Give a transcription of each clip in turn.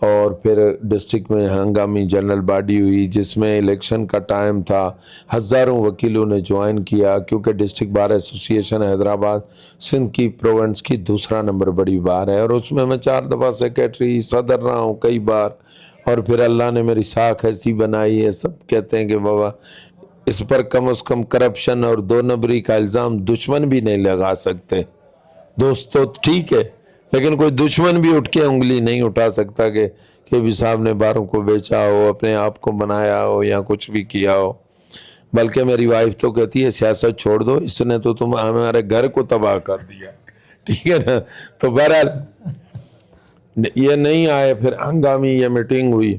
اور پھر ڈسٹرکٹ میں ہنگامی جنرل باڈی ہوئی جس میں الیکشن کا ٹائم تھا. ہزاروں وکیلوں نے جوائن کیا کیونکہ ڈسٹرکٹ بار ایسوسی ایشن حیدرآباد سندھ کی پروونس کی دوسرا نمبر بڑی بار ہے, اور اس میں 4 دفعہ سیکریٹری صدر رہا ہوں کئی بار. اور پھر اللہ نے میری ساکھ ایسی بنائی ہے, سب کہتے ہیں کہ بابا اس پر کم از کم کرپشن اور 2 نمبری کا الزام دشمن بھی نہیں لگا سکتے. دوست تو ٹھیک ہے لیکن کوئی دشمن بھی اٹھ کے انگلی نہیں اٹھا سکتا کہ بھی صاحب نے باروں کو بیچا ہو, اپنے آپ کو بنایا ہو یا کچھ بھی کیا ہو. بلکہ میری وائف تو کہتی ہے سیاست چھوڑ دو, اس نے تو تم ہمارے گھر کو تباہ کر دیا. ٹھیک ہے نا. تو بہرحال یہ نہیں آئے. پھر ہنگامی یہ میٹنگ ہوئی,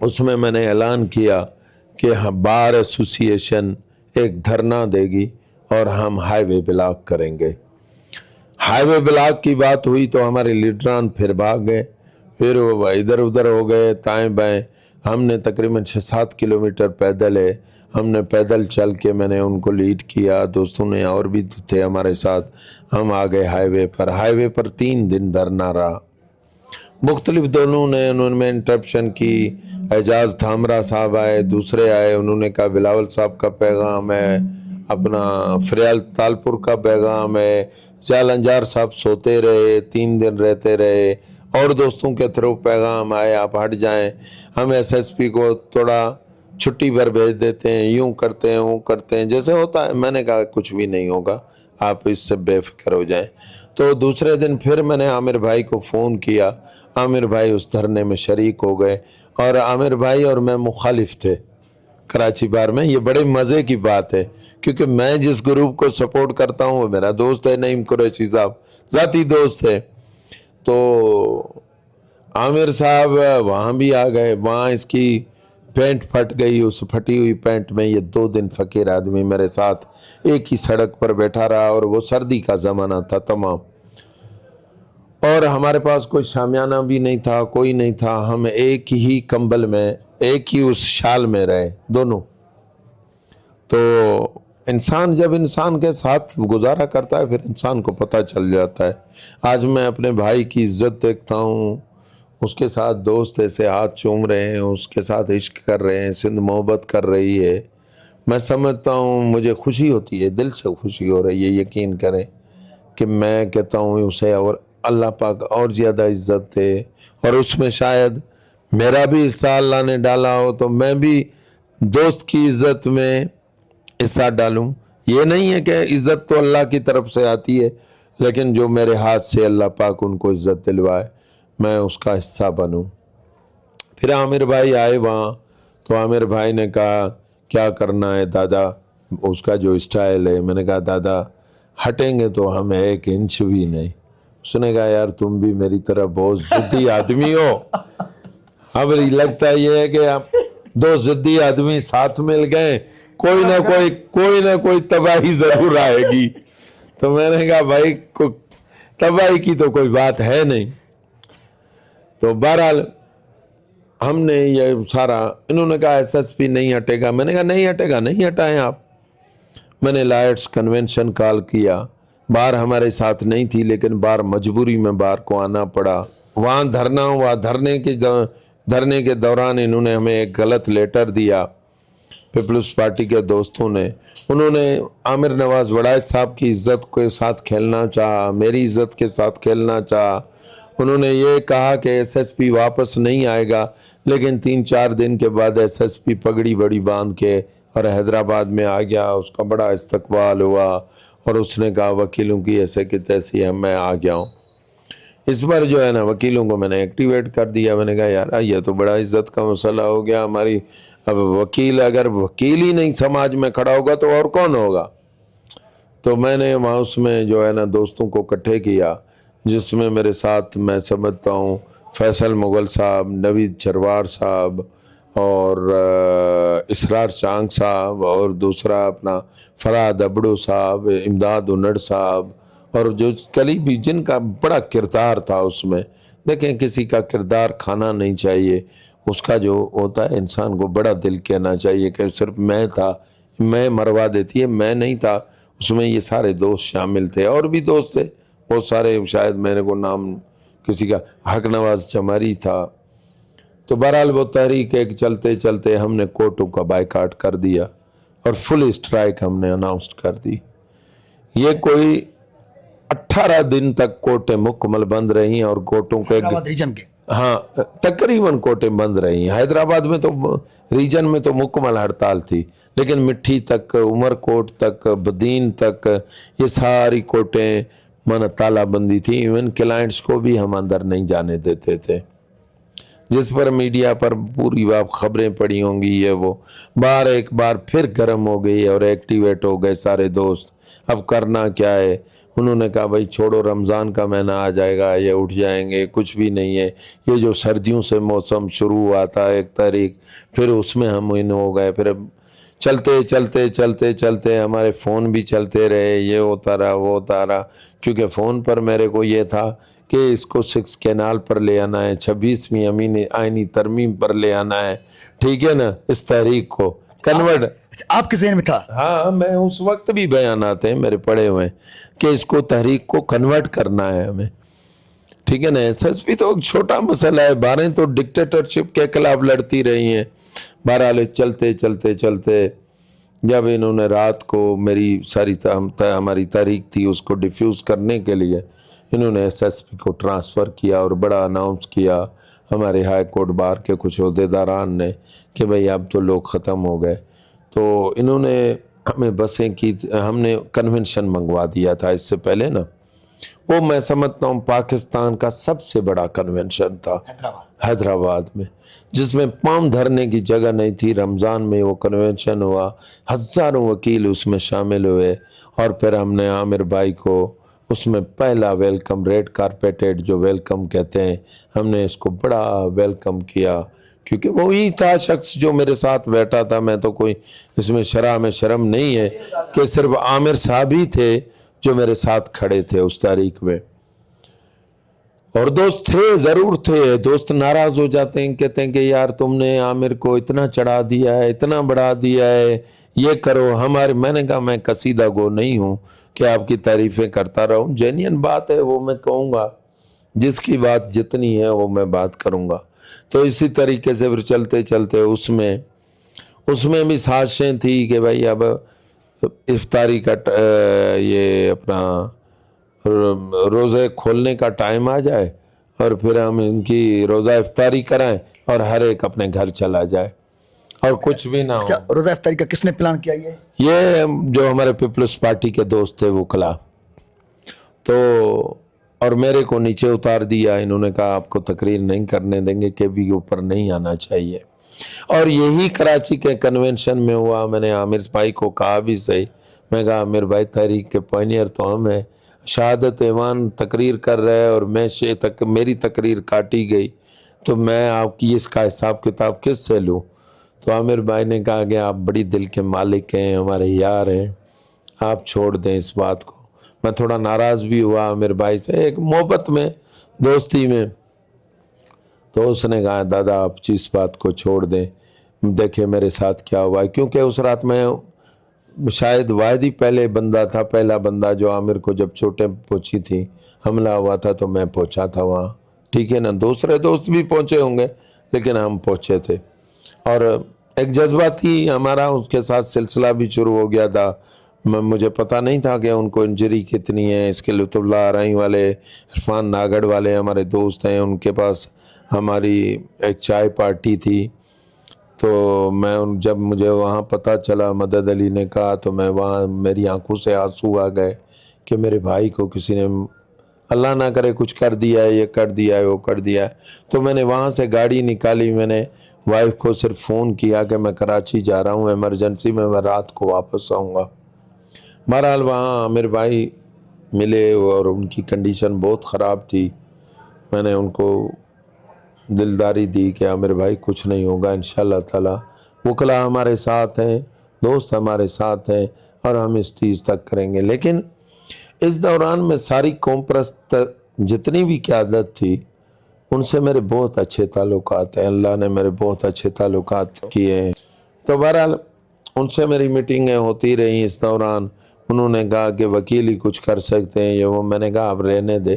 اس میں نے اعلان کیا کہ بار ایسوسی ایشن ایک دھرنا دے گی اور ہم ہائی وے بلاک کریں گے. ہائی وے بلاک کی بات ہوئی تو ہمارے لیڈران پھر بھاگ گئے, پھر وہ ادھر ادھر ہو گئے تائیں بائیں. ہم نے تقریباً 6-7 کلومیٹر پیدل ہے, ہم نے پیدل چل کے میں نے ان کو لیڈ کیا, دوستوں نے اور بھی تھے ہمارے ساتھ. ہم آ گئے ہائی وے پر. ہائی وے پر 3 دن دھرنا رہا. مختلف دونوں نے انہوں نے انٹرپشن کی. اعجاز تھامرا صاحب آئے, دوسرے آئے, انہوں نے کہا بلاول صاحب کا پیغام ہے, اپنا فریال تالپور کا پیغام ہے. سیال انجار صاحب سوتے رہے, 3 دن رہتے رہے, اور دوستوں کے تھرو پیغام آئے آپ ہٹ جائیں, ہم ایس ایس پی کو تھوڑا چھٹی پر بھیج دیتے ہیں, یوں کرتے ہیں وہ کرتے ہیں جیسے ہوتا ہے. میں نے کہا کچھ بھی نہیں ہوگا, آپ اس سے بے فکر ہو جائیں. تو دوسرے دن پھر میں نے عامر بھائی کو فون کیا, عامر بھائی اس دھرنے میں شریک ہو گئے, اور عامر بھائی اور میں مخالف تھے کراچی بار میں. یہ بڑے مزے کی بات ہے کیونکہ میں جس گروپ کو سپورٹ کرتا ہوں وہ میرا دوست ہے نعیم قریشی صاحب, ذاتی دوست ہے. تو عامر صاحب وہاں بھی آ گئے, وہاں اس کی پینٹ پھٹ گئی, اس پھٹی ہوئی پینٹ میں یہ 2 دن فقیر آدمی میرے ساتھ ایک ہی سڑک پر بیٹھا رہا, اور وہ سردی کا زمانہ تھا تمام, اور ہمارے پاس کوئی شامیانہ بھی نہیں تھا, کوئی نہیں تھا. ہم ایک ہی کمبل میں, ایک ہی اس شال میں رہے دونوں. تو انسان جب انسان کے ساتھ گزارا کرتا ہے پھر انسان کو پتہ چل جاتا ہے. آج میں اپنے بھائی کی عزت دیکھتا ہوں, اس کے ساتھ دوست ایسے ہاتھ چوم رہے ہیں, اس کے ساتھ عشق کر رہے ہیں, سندھ محبت کر رہی ہے. میں سمجھتا ہوں مجھے خوشی ہوتی ہے, دل سے خوشی ہو رہی ہے. یقین کریں کہ میں کہتا ہوں اسے اور اللہ پاک اور زیادہ عزت دے, اور اس میں شاید میرا بھی حصہ اللہ نے ڈالا ہو تو میں بھی دوست کی عزت میں حصہ ڈالوں. یہ نہیں ہے کہ عزت تو اللہ کی طرف سے آتی ہے, لیکن جو میرے ہاتھ سے اللہ پاک ان کو عزت دلوائے میں اس کا حصہ بنوں. پھر عامر بھائی آئے وہاں, تو عامر بھائی نے کہا کیا کرنا ہے دادا, اس کا جو اسٹائل ہے. میں نے کہا دادا ہٹیں گے تو ہم 1 انچ بھی نہیں. اس نے کہا یار تم بھی میری طرح بہت ضدی آدمی ہو. اب لگتا یہ ہے کہ 2 ضدی آدمی ساتھ مل گئے, کوئی نہ کوئی تباہی ضرور آئے گی. تو میں نے کہا بھائی تباہی کی تو کوئی بات ہے نہیں. تو بہرحال ہم نے یہ سارا, انہوں نے کہا ایس ایس پی نہیں ہٹے گا. میں نے کہا نہیں ہٹے گا, نہیں ہٹائیں آپ. میں نے لائٹس کنونشن کال کیا, بار ہمارے ساتھ نہیں تھی لیکن بار مجبوری میں بار کو آنا پڑا. وہاں دھرنا ہوا, دھرنے کے دوران انہوں نے ہمیں ایک غلط لیٹر دیا پیپلز پارٹی کے دوستوں نے. انہوں نے عامر نواز وڑائچ صاحب کی عزت کے ساتھ کھیلنا چاہا, میری عزت کے ساتھ کھیلنا چاہا. انہوں نے یہ کہا کہ ایس ایس پی واپس نہیں آئے گا, لیکن 3-4 دن کے بعد ایس ایس پی پگڑی بڑی باندھ کے اور حیدرآباد میں آ گیا. اس کا بڑا استقبال ہوا, اور اس نے کہا وکیلوں کی ایسے کہ تیسی میں آ گیا ہوں. اس بار جو ہے نا وکیلوں کو میں نے ایکٹیویٹ کر دیا. میں نے کہا یار یہ تو بڑا عزت کا مسئلہ ہو گیا ہماری. اب وکیل اگر وکیل ہی نہیں سماج میں کھڑا ہوگا تو اور کون ہوگا. تو میں نے وہاں اس میں جو ہے نا دوستوں کو اکٹھے کیا, جس میں میرے ساتھ میں سمجھتا ہوں فیصل مغل صاحب, نوید چروار صاحب, اور اسرار چانگ صاحب, اور دوسرا اپنا فراد ابڑو صاحب, امداد انڑ صاحب, اور جو کلیبی جن کا بڑا کردار تھا اس میں. دیکھیں کسی کا کردار کھانا نہیں چاہیے, اس کا جو ہوتا ہے انسان کو بڑا دل کہنا چاہیے کہ صرف میں تھا, میں مروا دیتی ہے, میں نہیں تھا. اس میں یہ سارے دوست شامل تھے, اور بھی دوست تھے بہت سارے, شاید میرے کو نام کسی کا حق نواز چماری تھا. تو بہرحال وہ تحریک ایک چلتے چلتے ہم نے کوٹوں کا بائیکاٹ کر دیا اور فل اسٹرائک ہم نے اناؤنس کر دی. یہ کوئی 18 دن تک کوٹیں مکمل بند رہی اور کوٹوں کے حیدرآباد ریجن کے ہاں تقریباً کوٹیں بند رہی ہیں. حیدرآباد میں تو ریجن میں تو مکمل ہڑتال تھی، لیکن مٹھی تک، عمر کوٹ تک، بدین تک یہ ساری کوٹیں من تالہ بندی تھی. ایون کلائنٹس کو بھی ہم اندر نہیں جانے دیتے تھے، جس پر میڈیا پر پوری آپ خبریں پڑی ہوں گی. یہ وہ ایک بار پھر گرم ہو گئی اور ایکٹیویٹ ہو گئے سارے دوست. اب کرنا کیا ہے؟ انہوں نے کہا بھائی چھوڑو، رمضان کا مہینہ آ جائے گا، یہ اٹھ جائیں گے، کچھ بھی نہیں ہے. یہ جو سردیوں سے موسم شروع ہوا تھا 1 تاریخ، پھر اس میں ہم ان ہو گئے. پھر چلتے چلتے چلتے چلتے ہمارے فون بھی چلتے رہے، یہ ہوتا رہا وہ ہوتا رہا. کیونکہ فون پر میرے کو یہ تھا کہ اس کو 6 کینال پر لے آنا ہے، 26ویں آئینی ترمیم پر لے آنا ہے، ٹھیک ہے نا. اس تحریک کو کنورٹ آپ کے ذہن میں تھا؟ ہاں، میں اس وقت بھی بیانات ہیں میرے پڑے ہوئے کہ اس کو تحریک کو کنورٹ کرنا ہے ہمیں، ٹھیک ہے نا. ایس ایس پی تو ایک چھوٹا مسئلہ ہے، 12 تو ڈکٹیٹرشپ کے خلاف لڑتی رہی ہیں. بہرحال چلتے چلتے چلتے جب انہوں نے رات کو میری ساری ہماری تحریک تھی اس کو ڈیفیوز کرنے کے لیے انہوں نے ایس ایس پی کو ٹرانسفر کیا اور بڑا اناؤنس کیا ہمارے ہائی کورٹ بار کے کچھ عہدیداران نے کہ بھئی اب تو لوگ ختم ہو گئے. تو انہوں نے ہمیں بسیں کی، ہم نے کنونشن منگوا دیا تھا اس سے پہلے نا. وہ میں سمجھتا ہوں پاکستان کا سب سے بڑا کنونشن تھا حیدرآباد میں، جس میں پاؤں دھرنے کی جگہ نہیں تھی. رمضان میں وہ کنونشن ہوا، ہزاروں وکیل اس میں شامل ہوئے اور پھر ہم نے عامر بھائی کو اس میں پہلا ویلکم، ریڈ کارپیٹڈ جو ویلکم کہتے ہیں، ہم نے اس کو بڑا ویلکم کیا. کیونکہ وہی تھا شخص جو میرے ساتھ بیٹھا تھا. میں تو کوئی اس میں شرم نہیں ہے کہ صرف عامر صاحب ہی تھے جو میرے ساتھ کھڑے تھے اس تاریخ میں. اور دوست تھے، ضرور تھے. دوست ناراض ہو جاتے ہیں، کہتے ہیں کہ یار تم نے عامر کو اتنا چڑھا دیا ہے، اتنا بڑھا دیا ہے، یہ کرو ہمارے. میں نے کہا میں قصیدہ گو نہیں ہوں کہ آپ کی تعریفیں کرتا رہوں. جینین بات ہے وہ میں کہوں گا، جس کی بات جتنی ہے وہ میں بات کروں گا. تو اسی طریقے سے پھر چلتے چلتے اس میں بھی سازشیں تھی کہ بھائی اب افطاری کا یہ اپنا روزے کھولنے کا ٹائم آ جائے اور پھر ہم ان کی روزہ افطاری کرائیں اور ہر ایک اپنے گھر چلا جائے اور کچھ بھی نہ ہو. روزہ افطاری کا کس نے پلان کیا؟ یہ جو ہمارے پیپلز پارٹی کے دوست تھے وکلا، تو اور میرے کو نیچے اتار دیا. انہوں نے کہا آپ کو تقریر نہیں کرنے دیں گے، کہ بھی اوپر نہیں آنا چاہیے. اور یہی کراچی کے کنونشن میں ہوا. میں نے عامر بھائی کو کہا بھی صحیح، میں کہا عامر بھائی تحریک کے پائنیئر تو ہم ہیں، شہادت ایوان تقریر کر رہے اور میں میری تقریر کاٹی گئی تو میں آپ کی اس کا حساب کتاب کس سے لوں؟ تو عامر بھائی نے کہا کہ آپ بڑی دل کے مالک ہیں، ہمارے یار ہیں، آپ چھوڑ دیں اس بات کو. میں تھوڑا ناراض بھی ہوا عامر بھائی سے، ایک محبت میں، دوستی میں. تو اس نے کہا دادا آپ اس بات کو چھوڑ دیں، دیکھیں میرے ساتھ کیا ہوا ہے. کیونکہ اس رات میں شاید واحد ہی پہلا بندہ جو عامر کو جب چوٹیں پہنچی تھی، حملہ ہوا تھا، تو میں پہنچا تھا وہاں، ٹھیک ہے نا. دوسرے دوست بھی پہنچے ہوں گے لیکن ہم پہنچے تھے. اور ایک جذباتی ہمارا اس کے ساتھ سلسلہ بھی شروع ہو گیا تھا. مجھے پتہ نہیں تھا کہ ان کو انجری کتنی ہے. اس کے لطف اللہ آرائی والے، عرفان ناگڑ والے ہمارے دوست ہیں، ان کے پاس ہماری ایک چائے پارٹی تھی. تو میں جب مجھے وہاں پتہ چلا، مدد علی نے کہا، تو میں وہاں میری آنکھوں سے آنسو آ گئے کہ میرے بھائی کو کسی نے اللہ نہ کرے کچھ کر دیا ہے، یہ کر دیا ہے، وہ کر دیا ہے. تو میں نے وہاں سے گاڑی نکالی، میں نے وائف کو صرف فون کیا کہ میں کراچی جا رہا ہوں ایمرجنسی میں رات کو واپس آؤں گا. بہرحال وہاں عامر بھائی ملے اور ان کی کنڈیشن بہت خراب تھی. میں نے ان کو دلداری دی کہ عامر بھائی کچھ نہیں ہوگا انشاءاللہ تعالی. وکلا ہمارے ساتھ ہیں، دوست ہمارے ساتھ ہیں اور ہم اس چیز تک کریں گے. لیکن اس دوران میں ساری قوم پرست جتنی بھی قیادت تھی ان سے میرے بہت اچھے تعلقات ہیں، اللہ نے میرے بہت اچھے تعلقات کیے ہیں. تو بہرحال ان سے میری میٹنگیں ہوتی رہیں اس دوران. انہوں نے کہا کہ وکیل ہی کچھ کر سکتے ہیں، یہ وہ. میں نے کہا آپ رہنے دے،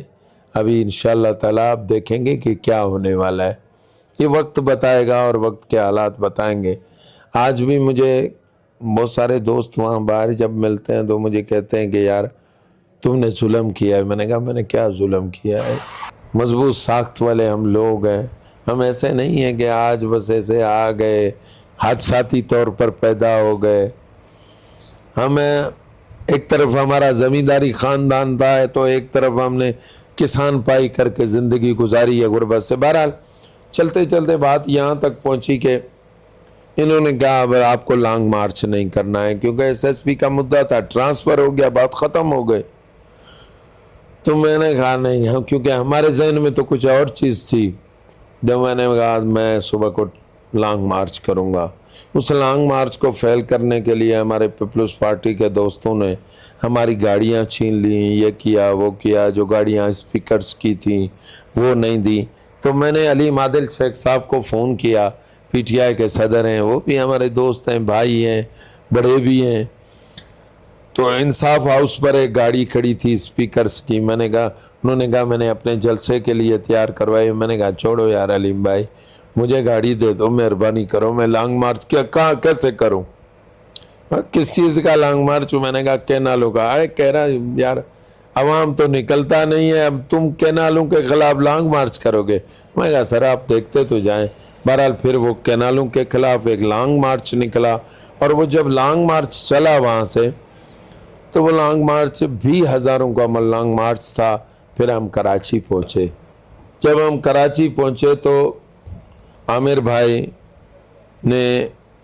ابھی انشاءاللہ تعالیٰ آپ دیکھیں گے کہ کیا ہونے والا ہے، یہ وقت بتائے گا اور وقت کے حالات بتائیں گے۔ آج بھی مجھے بہت سارے دوست وہاں باہر جب ملتے ہیں تو مجھے کہتے ہیں کہ یار تم نے ظلم کیا ہے۔ میں نے کہا میں نے کیا ظلم کیا ہے؟ مضبوط ساخت والے ہم لوگ ہیں، ہم ایسے نہیں ہیں کہ آج بس ایسے آ گئے، حادثاتی طور پر پیدا ہو گئے۔ ہمیں ایک طرف ہمارا زمینداری خاندان تھا تو ایک طرف ہم نے کسان پائی کر کے زندگی گزاری ہے غربت سے۔ بہرحال چلتے چلتے بات یہاں تک پہنچی کہ انہوں نے کہا اب آپ کو لانگ مارچ نہیں کرنا ہے، کیونکہ ایس ایس پی کا مدعا تھا، ٹرانسفر ہو گیا، بات ختم ہو گئی۔ تو میں نے کہا نہیں، کیونکہ ہمارے ذہن میں تو کچھ اور چیز تھی۔ جب میں نے کہا میں صبح کو لانگ مارچ کروں گا، اس لانگ مارچ کو فیل کرنے کے لیے ہمارے پیپلز پارٹی کے دوستوں نے ہماری گاڑیاں چھین لیں، یہ کیا وہ کیا، جو گاڑیاں اسپیکرز کی تھیں وہ نہیں دی۔ تو میں نے علیم عادل شیخ صاحب کو فون کیا، پی ٹی آئی کے صدر ہیں، وہ بھی ہمارے دوست ہیں، بھائی ہیں، بڑے بھی ہیں۔ تو انصاف ہاؤس پر ایک گاڑی کھڑی تھی اسپیکرز کی، میں نے کہا، انہوں نے کہا میں نے اپنے جلسے کے لیے تیار کروائی۔ میں نے کہا چھوڑو یار علیم بھائی، مجھے گاڑی دے دو، مہربانی کرو، میں لانگ مارچ کیسے کروں؟ کس چیز کا لانگ مارچ؟ میں نے کہا کینالوں کا۔ کہہ رہا یار عوام تو نکلتا نہیں ہے، اب تم کینالوں کے خلاف لانگ مارچ کرو گے؟ میں کہا سر آپ دیکھتے تو جائیں۔ بہرحال پھر وہ کینالوں کے خلاف ایک لانگ مارچ نکلا، اور وہ جب لانگ مارچ چلا وہاں سے تو وہ لانگ مارچ بھی ہزاروں کا لانگ مارچ تھا۔ پھر ہم کراچی پہنچے۔ جب ہم کراچی پہنچے تو عامر بھائی نے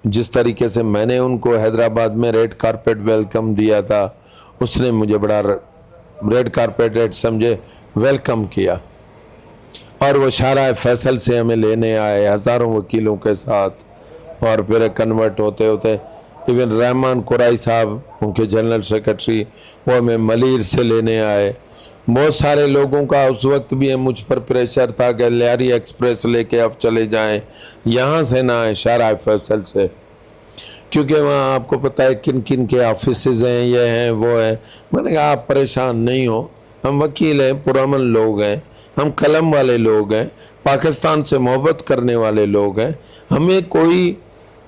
جس طریقے سے میں نے ان کو حیدرآباد میں ریڈ کارپیٹ ویلکم دیا تھا، اس نے مجھے بڑا ریڈ کارپیٹ سمجھے ویلکم کیا، اور وہ شارع فیصل سے ہمیں لینے آئے ہزاروں وکیلوں کے ساتھ، اور پھر کنورٹ ہوتے ہوتے ایون رحمان قرائی صاحب ان کے جنرل سیکرٹری وہ ہمیں ملیر سے لینے آئے۔ بہت سارے لوگوں کا اس وقت بھی مجھ پر پریشر تھا کہ لیاری ایکسپریس لے کے اب چلے جائیں، یہاں سے نہ آئیں شارع فیصل سے، کیونکہ وہاں آپ کو پتہ ہے کن کن کے آفیسز ہیں، یہ ہیں وہ ہیں۔ میں نے کہا آپ پریشان نہیں ہو، ہم وکیل ہیں، پرامن لوگ ہیں، ہم قلم والے لوگ ہیں، پاکستان سے محبت کرنے والے لوگ ہیں، ہمیں کوئی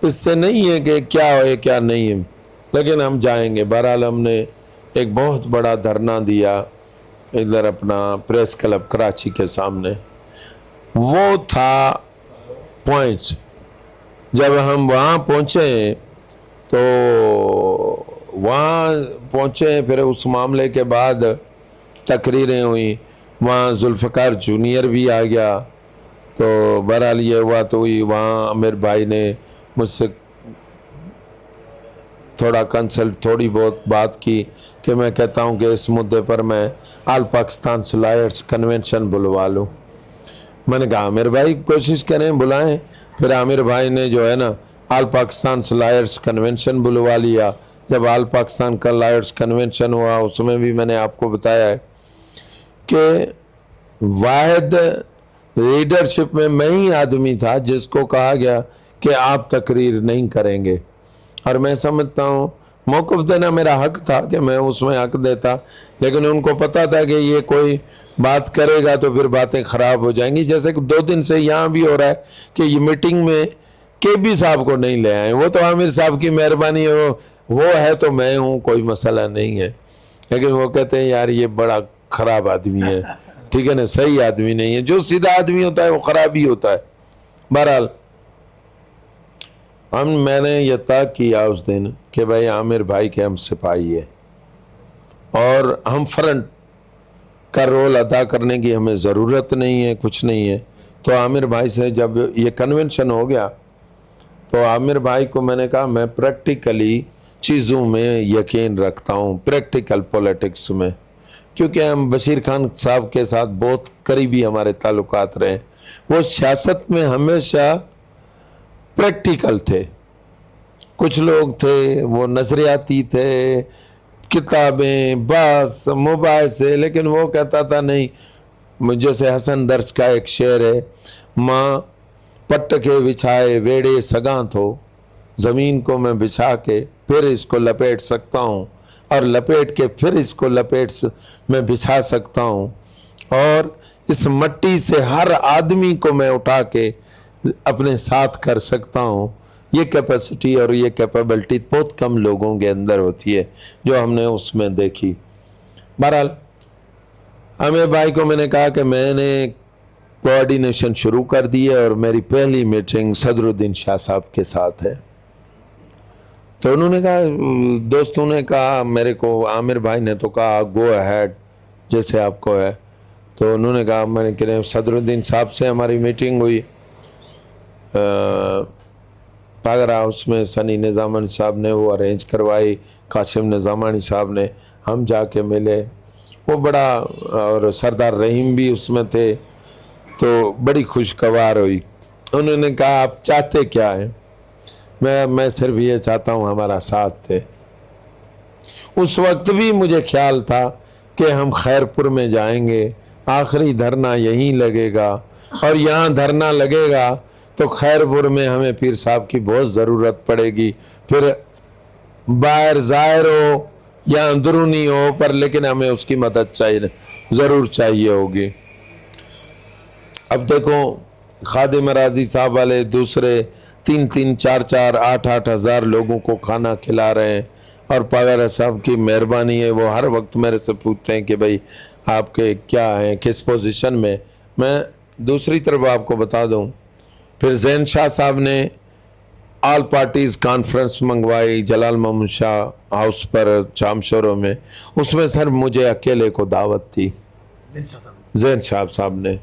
اس سے نہیں ہے کہ کیا ہے کیا نہیں ہے، لیکن ہم جائیں گے۔ بہرحال ہم نے ایک بہت بڑا دھرنا دیا ادھر اپنا پریس کلب کراچی کے سامنے، وہ تھا پوائنٹس۔ جب ہم وہاں پہنچے تو پھر اس معاملے کے بعد تقریریں ہوئیں، وہاں ذوالفقار جونیئر بھی آ گیا، تو بہرحال یہ ہوا تو وہاں عامر بھائی نے مجھ سے تھوڑی بہت بات کی کہ میں کہتا ہوں کہ اس مدعے پر میں آل پاکستان لائرز کنونشن بلوا لوں۔ میں نے کہا عامر بھائی کوشش کریں بلائیں۔ پھر عامر بھائی نے جو ہے نا آل پاکستان لائرز کنونشن بلوا لیا۔ جب آل پاکستان کا لائرز کنونشن ہوا، اس میں بھی میں نے آپ کو بتایا ہے کہ واحد لیڈرشپ میں ہی آدمی تھا جس کو کہا گیا کہ آپ تقریر نہیں کریں گے، اور میں سمجھتا ہوں موقف دینا میرا حق تھا کہ میں اس میں حق دیتا، لیکن ان کو پتا تھا کہ یہ کوئی بات کرے گا تو پھر باتیں خراب ہو جائیں گی، جیسے کہ 2 دن سے یہاں بھی ہو رہا ہے کہ یہ میٹنگ میں کے بی صاحب کو نہیں لے آئے، وہ تو عامر صاحب کی مہربانی ہے، وہ ہے تو میں ہوں، کوئی مسئلہ نہیں ہے، لیکن وہ کہتے ہیں یار یہ بڑا خراب آدمی ہے، ٹھیک ہے نا، صحیح آدمی نہیں ہے، جو سیدھا آدمی ہوتا ہے وہ خراب ہی ہوتا ہے۔ بہرحال میں نے یہ طے کیا اس دن کہ بھائی عامر بھائی کے ہم سپاہی ہیں اور ہم فرنٹ کا رول ادا کرنے کی ہمیں ضرورت نہیں ہے، کچھ نہیں ہے۔ تو عامر بھائی سے جب یہ کنونشن ہو گیا تو عامر بھائی کو میں نے کہا میں پریکٹیکلی چیزوں میں یقین رکھتا ہوں، پریکٹیکل پولیٹکس میں، کیونکہ ہم بشیر خان صاحب کے ساتھ بہت قریبی ہمارے تعلقات رہے، وہ سیاست میں ہمیشہ پریکٹیکل تھے۔ کچھ لوگ تھے وہ نظریاتی تھے، کتابیں بس مباحثے، لیکن وہ کہتا تھا نہیں، جیسے حسن درس کا ایک شعر ہے، ماں پٹ کے بچھائے ویڑے سگاں تو، زمین کو میں بچھا کے پھر اس کو لپیٹ سکتا ہوں، اور لپیٹ کے پھر اس کو میں بچھا سکتا ہوں، اور اس مٹی سے ہر آدمی کو میں اٹھا کے اپنے ساتھ کر سکتا ہوں، یہ کیپیسٹی اور یہ کیپیبلٹی بہت کم لوگوں کے اندر ہوتی ہے جو ہم نے اس میں دیکھی۔ بہرحال عامر بھائی کو میں نے کہا کہ میں نے کوآرڈینیشن شروع کر دی ہے اور میری پہلی میٹنگ صدر الدین شاہ صاحب کے ساتھ ہے۔ تو انہوں نے کہا، دوستوں نے کہا میرے کو، عامر بھائی نے تو کہا گو اہیڈ جیسے آپ کو ہے، تو انہوں نے کہا، میں نے کہ صدر الدین صاحب سے ہماری میٹنگ ہوئی پاگر ہاؤس میں، سنی نظامانی صاحب نے وہ ارینج کروائی، قاسم نظامانی صاحب نے، ہم جا کے ملے، وہ بڑا، اور سردار رحیم بھی اس میں تھے، تو بڑی خوشگوار ہوئی۔ انہوں نے کہا آپ چاہتے کیا ہیں؟ میں صرف یہ چاہتا ہوں ہمارا ساتھ دے۔ اس وقت بھی مجھے خیال تھا کہ ہم خیرپور میں جائیں گے، آخری دھرنا یہیں لگے گا، اور یہاں دھرنا لگے گا تو خیرپور میں ہمیں پیر صاحب کی بہت ضرورت پڑے گی، پھر باہر ظاہر ہو یا اندرونی ہو، پر لیکن ہمیں اس کی مدد ضرور چاہیے ہوگی۔ اب دیکھو خادم راضی صاحب والے دوسرے 3-3, 4-4, 8-8 ہزار لوگوں کو کھانا کھلا رہے ہیں، اور پاگر صاحب کی مہربانی ہے، وہ ہر وقت میرے سے پوچھتے ہیں کہ بھائی آپ کے کیا ہیں، کس پوزیشن میں۔ میں دوسری طرف آپ کو بتا دوں، پھر زین شاہ صاحب نے آل پارٹیز کانفرنس منگوائی جلال محمد شاہ ہاؤس پر چامشوروں میں، اس میں سر مجھے اکیلے کو دعوت تھی، زین شاہ صاحب نے۔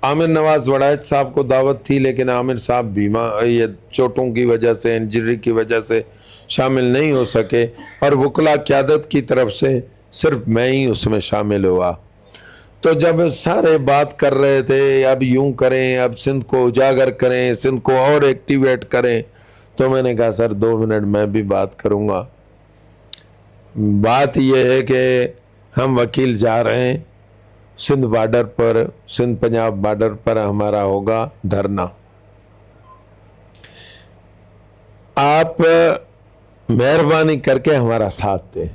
عامر نواز وڑائچ صاحب کو دعوت تھی، لیکن عامر صاحب بیمار، یہ چوٹوں کی وجہ سے، انجری کی وجہ سے شامل نہیں ہو سکے، اور وکلا قیادت کی طرف سے صرف میں ہی اس میں شامل ہوا۔ تو جب سارے بات کر رہے تھے اب یوں کریں، اب سندھ کو اجاگر کریں، سندھ کو اور ایکٹیویٹ کریں، تو میں نے کہا سر 2 منٹ میں بھی بات کروں گا۔ بات یہ ہے کہ ہم وکیل جا رہے ہیں سندھ بارڈر پر، سندھ پنجاب بارڈر پر ہمارا ہوگا دھرنا، آپ مہربانی کر کے ہمارا ساتھ دیں،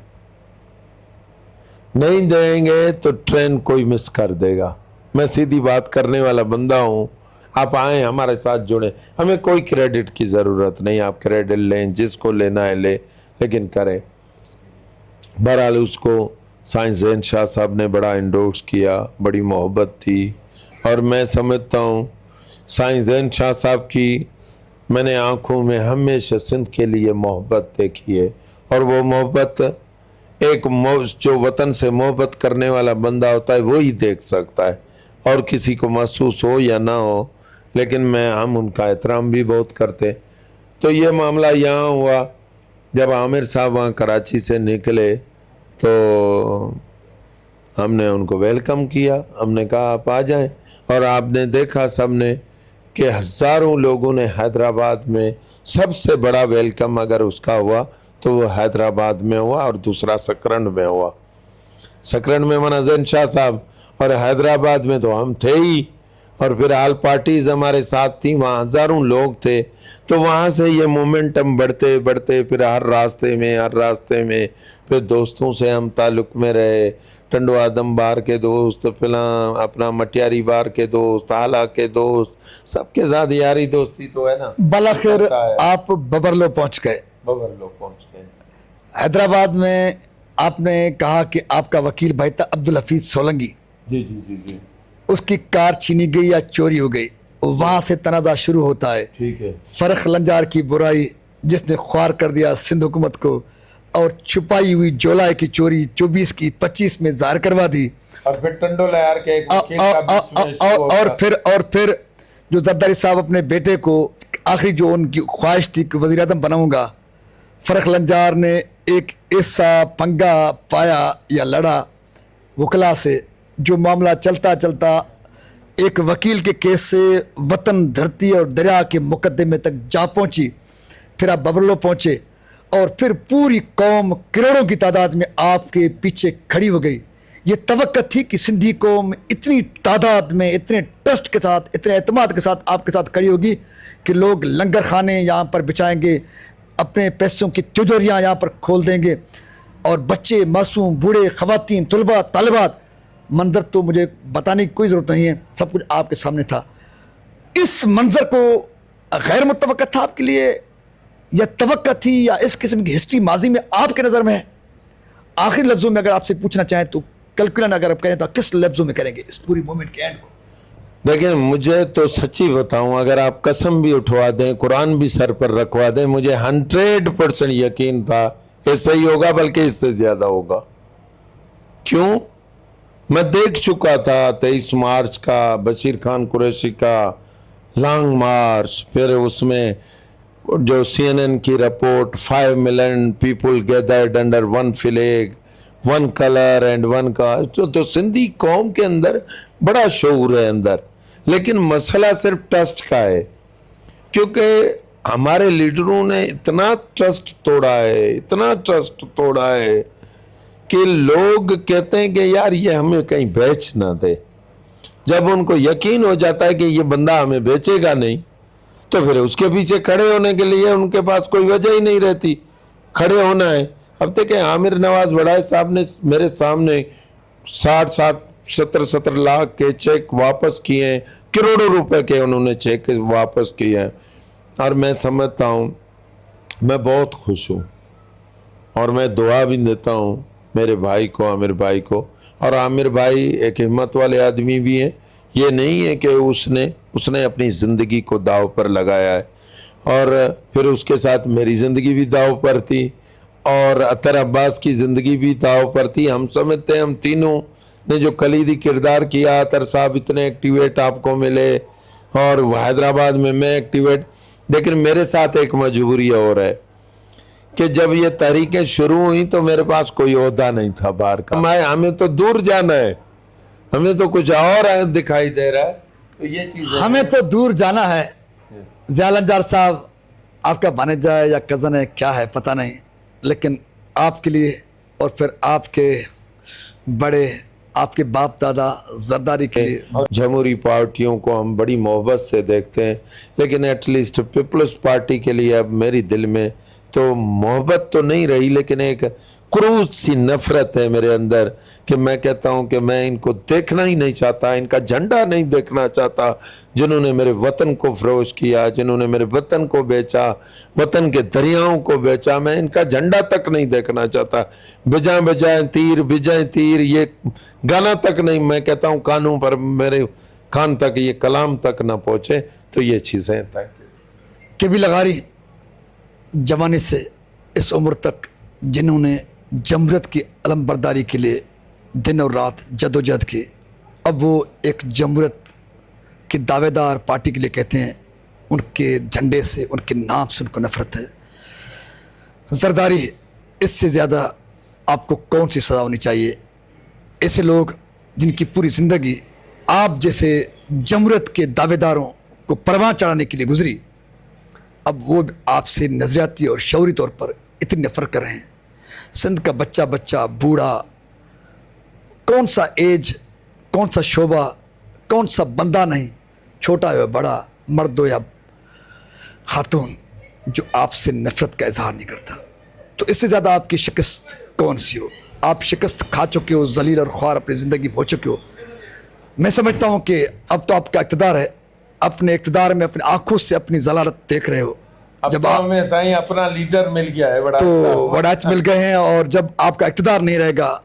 نہیں دیں گے تو ٹرین کوئی مس کر دے گا۔ میں سیدھی بات کرنے والا بندہ ہوں، آپ آئیں ہمارے ساتھ جڑیں، ہمیں کوئی کریڈٹ کی ضرورت نہیں، آپ کریڈٹ لیں، جس کو لینا ہے لے، لیکن کریں۔ بہرحال اس کو سائنس زین شاہ صاحب نے بڑا انڈورس کیا، بڑی محبت تھی، اور میں سمجھتا ہوں سائنس زین شاہ صاحب کی میں نے آنکھوں میں ہمیشہ سندھ کے لیے محبت دیکھی ہے، اور وہ محبت ایک جو وطن سے محبت کرنے والا بندہ ہوتا ہے وہی دیکھ سکتا ہے، اور کسی کو محسوس ہو یا نہ ہو، لیکن ہم ان کا احترام بھی بہت کرتے۔ تو یہ معاملہ یہاں ہوا، جب عامر صاحب وہاں کراچی سے نکلے تو ہم نے ان کو ویلکم کیا، ہم نے کہا آپ آ جائیں، اور آپ نے دیکھا سب نے کہ ہزاروں لوگوں نے حیدرآباد میں، سب سے بڑا ویلکم اگر اس کا ہوا تو وہ حیدرآباد میں ہوا، اور دوسرا سکرنڈ میں ہوا۔ سکرنڈ میں مولانا زین شاہ صاحب، اور حیدرآباد میں تو ہم تھے ہی، اور پھر آل پارٹیز ہمارے ساتھ تھیں، وہاں ہزاروں لوگ تھے۔ تو وہاں سے یہ مومنٹم بڑھتے بڑھتے پھر ہر راستے میں پھر دوستوں سے ہم تعلق میں رہے، ٹنڈو آدم بار کے دوست، فلاں اپنا مٹیاری بار کے دوست، آلہ کے دوست، سب کے ساتھ یاری دوستی تو ہے نا۔ بالاخر آپ ببرلو پہنچ گئے، ببرلو پہنچ گئے۔ حیدرآباد میں آپ نے کہا کہ آپ کا وکیل بھائی تھا عبدالحفیظ سولنگی، جی جی جی جی، اس کی کار چھینی گئی یا چوری ہو گئی، وہاں سے تنازع شروع ہوتا ہے۔ ٹھیک ہے۔ فرخ لنجار کی برائی جس نے خوار کر دیا سندھ حکومت کو، اور چھپائی ہوئی جولائی کی چوری 24 کی 25 میں ظاہر کروا دی، اور پھر ٹنڈو لیار کے ایک وکیل کا بیچ میں ایشو ہوتا۔ اور پھر جو زرداری صاحب اپنے بیٹے کو، آخری جو ان کی خواہش تھی کہ وزیر اعظم بناؤں گا، فرخ لنجار نے ایک ایسا پنگا پایا یا لڑا وکلا سے، جو معاملہ چلتا چلتا ایک وکیل کے کیس سے وطن، دھرتی اور دریا کے مقدمے تک جا پہنچی۔ پھر آپ ببرلو پہنچے، اور پھر پوری قوم کروڑوں کی تعداد میں آپ کے پیچھے کھڑی ہو گئی۔ یہ توقع تھی کہ سندھی قوم اتنی تعداد میں، اتنے ٹرسٹ کے ساتھ، اتنے اعتماد کے ساتھ آپ کے ساتھ کھڑی ہوگی کہ لوگ لنگر خانے یہاں پر بچائیں گے، اپنے پیسوں کی تجوریاں یہاں پر کھول دیں گے، اور بچے، معصوم، بوڑھے، خواتین، طلباء، طالبات منظر تو مجھے بتانے کی کوئی ضرورت نہیں ہے، سب کچھ آپ کے سامنے تھا. اس منظر کو غیر متوقع تھا آپ کے لیے یا توقع تھی، یا اس قسم کی ہسٹری ماضی میں آپ کے نظر میں ہے؟ آخری لفظوں میں اگر آپ سے پوچھنا چاہیں تو کیلکولن اگر آپ کہیں تو کس لفظوں میں کریں گے اس پوری مومنٹ کے اینڈ کو؟ دیکھیں مجھے تو سچی بتاؤں، اگر آپ قسم بھی اٹھوا دیں، قرآن بھی سر پر رکھوا دیں، مجھے 100% یقین تھا ایسا ہی ہوگا، بلکہ اس سے زیادہ ہوگا. کیوں؟ میں دیکھ چکا تھا 23 مارچ کا بشیر خان قریشی کا لانگ مارچ، پھر اس میں جو CNN کی report 5 million people gathered under one flag one colour and one کا، تو سندھی قوم کے اندر بڑا شعور ہے اندر، لیکن مسئلہ صرف ٹرسٹ کا ہے. کیونکہ ہمارے لیڈروں نے اتنا ٹرسٹ توڑا ہے، اتنا ٹرسٹ توڑا ہے کہ لوگ کہتے ہیں کہ یار یہ ہمیں کہیں بیچ نہ دے. جب ان کو یقین ہو جاتا ہے کہ یہ بندہ ہمیں بیچے گا نہیں، تو پھر اس کے پیچھے کھڑے ہونے کے لیے ان کے پاس کوئی وجہ ہی نہیں رہتی، کھڑے ہونا ہے. اب دیکھیں عامر نواز وڑائے صاحب نے میرے سامنے 60-70 لاکھ کے چیک واپس کیے ہیں، کروڑوں روپے کے انہوں نے چیک واپس کیے ہیں. اور میں سمجھتا ہوں، میں بہت خوش ہوں اور میں دعا بھی دیتا ہوں میرے بھائی کو، عامر بھائی کو. اور عامر بھائی ایک ہمت والے آدمی بھی ہیں، یہ نہیں ہے کہ اس نے اپنی زندگی کو داؤ پر لگایا ہے. اور پھر اس کے ساتھ میری زندگی بھی داؤ پر تھی اور اطہر عباس کی زندگی بھی داؤ پر تھی. ہم سمجھتے ہیں ہم تینوں نے جو کلیدی کردار کیا، اطہر صاحب اتنے ایکٹیویٹ آپ کو ملے اور حیدرآباد میں ایکٹیویٹ، لیکن میرے ساتھ ایک مجبوری اور ہے کہ جب یہ تحریکیں شروع ہوئیں تو میرے پاس کوئی عہدہ نہیں تھا باہر کا. ہمیں تو دور جانا ہے، ہمیں تو کچھ اور دکھائی دے رہا ہے. تو یہ چیز ہمیں تو دور جانا ہے. ضیاء النجار صاحب آپ کا بھانجا ہے یا کزن ہے کیا ہے پتہ نہیں، لیکن آپ کے لیے اور پھر آپ کے بڑے، آپ کے باپ دادا زرداری کے لیے، جمہوری پارٹیوں کو ہم بڑی محبت سے دیکھتے ہیں، لیکن ایٹ لیسٹ پیپلز پارٹی کے لیے اب میری دل میں تو محبت تو نہیں رہی، لیکن ایک کروز سی نفرت ہے میرے اندر کہ میں کہتا ہوں کہ میں ان کو دیکھنا ہی نہیں چاہتا، ان کا جھنڈا نہیں دیکھنا چاہتا. جنہوں نے میرے وطن کو فروش کیا، جنہوں نے میرے وطن کو بیچا، وطن کے دریاؤں کو بیچا، میں ان کا جھنڈا تک نہیں دیکھنا چاہتا. بجائیں تیر یہ گانا تک نہیں، میں کہتا ہوں کانوں پر میرے کان تک یہ کلام تک نہ پہنچے. تو یہ چیزیں کبھی لغاری جوانی سے اس عمر تک جنہوں نے جمہوریت کی علم برداری کے لیے دن اور رات جدوجہد کی، اب وہ ایک جمہوریت کے دعوے دار پارٹی کے لیے کہتے ہیں، ان کے جھنڈے سے، ان کے نام سے ان کو نفرت ہے. زرداری، اس سے زیادہ آپ کو کون سی سزا ہونی چاہیے؟ ایسے لوگ جن کی پوری زندگی آپ جیسے جمہوریت کے دعوے داروں کو پروان چڑھانے کے لیے گزری، اب وہ آپ سے نظریاتی اور شعوری طور پر اتنی نفرت کر رہے ہیں. سندھ کا بچہ بوڑھا، کون سا ایج، کون سا شعبہ، کون سا بندہ نہیں، چھوٹا ہو یا بڑا، مرد ہو یا خاتون، جو آپ سے نفرت کا اظہار نہیں کرتا. تو اس سے زیادہ آپ کی شکست کون سی ہو؟ آپ شکست کھا چکے ہو، ذلیل اور خوار اپنی زندگی ہو چکے ہو. میں سمجھتا ہوں کہ اب تو آپ کا اقتدار ہے، اپنے اقتدار میں اپنی آنکھوں سے اپنی ضلالت دیکھ رہے ہو. جب آپ میں صحیح اپنا لیڈر مل گیا ہے، تو وڑاچ مل گئے ہیں، اور جب آپ کا اقتدار نہیں رہے گا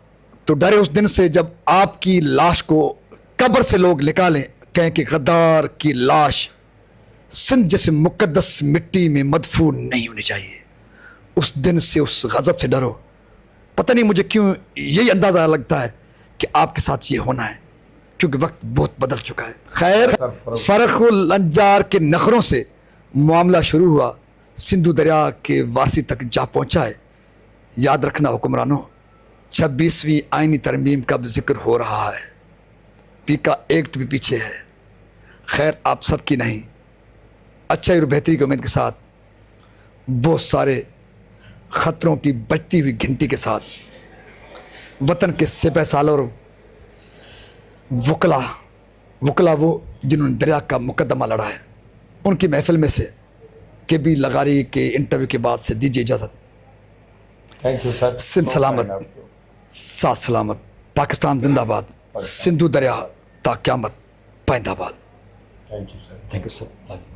تو ڈرے اس دن سے جب آپ کی لاش کو قبر سے لوگ نکالیں، کہیں کہ غدار کی لاش سندھ جیسے مقدس مٹی میں مدفون نہیں ہونی چاہیے. اس دن سے، اس غضب سے ڈرو. پتہ نہیں مجھے کیوں یہی اندازہ لگتا ہے کہ آپ کے ساتھ یہ ہونا ہے، کیونکہ وقت بہت بدل چکا ہے. خیر، فرخ النجار کے نخروں سے معاملہ شروع ہوا، سندھو دریا کے وارسی تک جا پہنچا ہے. یاد رکھنا حکمرانوں، 26ویں آئینی ترمیم کا بھی ذکر ہو رہا ہے، پیکا ایکٹ بھی پیچھے ہے. خیر آپ سب کی نہیں، اچھائی اور بہتری کی امید کے ساتھ، بہت سارے خطروں کی بجتی ہوئی گھنٹی کے ساتھ، وطن کے سپہ سالار اور وکلا وہ جنہوں نے دریا کا مقدمہ لڑا ہے، ان کی محفل میں سے کبھی لغاری کے انٹرویو کے بعد سے دیجیے اجازت. Thank you sir. سندھ سلامت، ساتھ سلامت، پاکستان زندہ باد. سندھو دریا تا قیامت پائندہ باد thank you sir thank you sir